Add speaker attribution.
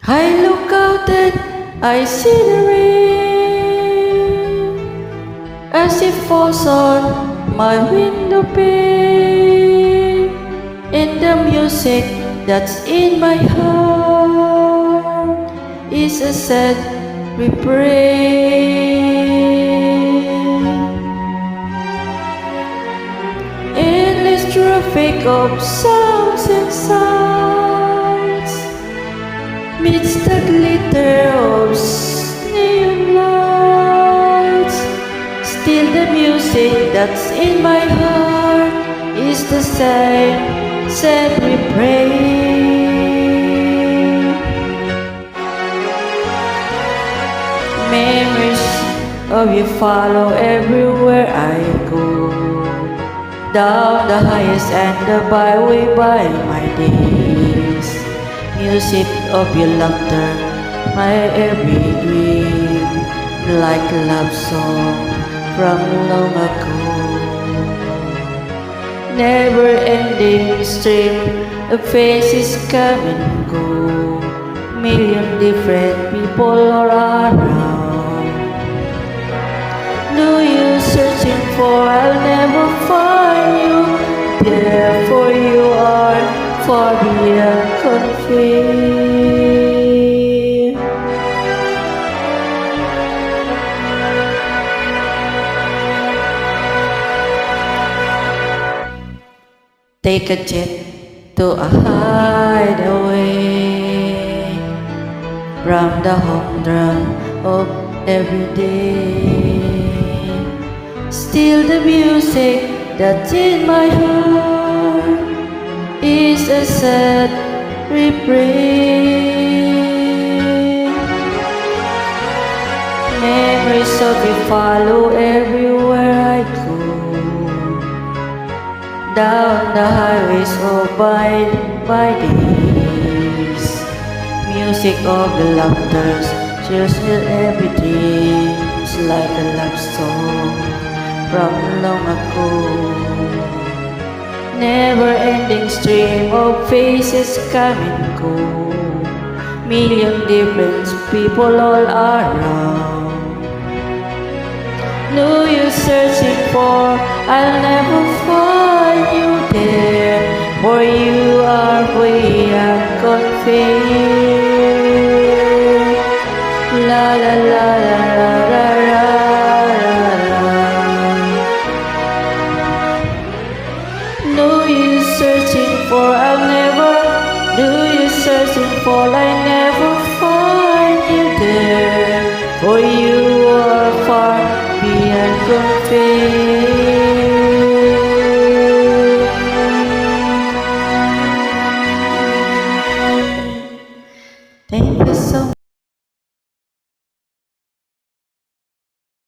Speaker 1: I look out and I see the rain as it falls on my window pane, and the music that's in my heart is a sad refrain. Endless traffic of sounds and sights meets the glitter of neon lights. Still the music that's in my heart is the same, sad refrain. Memories of you follow everywhere I go, down the highest and the byway by my days. Music of your laughter, my every dream, like a love song from long ago. Never-ending stream of faces come and go, million different people are around. No use searching for, I'll never find you. Therefore you are far beyond confused. Take a jet to a hideaway from the humdrum of every day. Still the music that's in my heart is a sad refrain. Memories of you follow everywhere I go, down the highways of by days. Music of the laughters shares every dream, it's like a love song from long ago. Never-ending stream of faces come and go, million different people all around. No use searching for, I'll never find you there, for you are beyond confused. La la la la la la la la. No use searching for, I'll never. Do you searching for, I never find you there, for you are far beyond confused.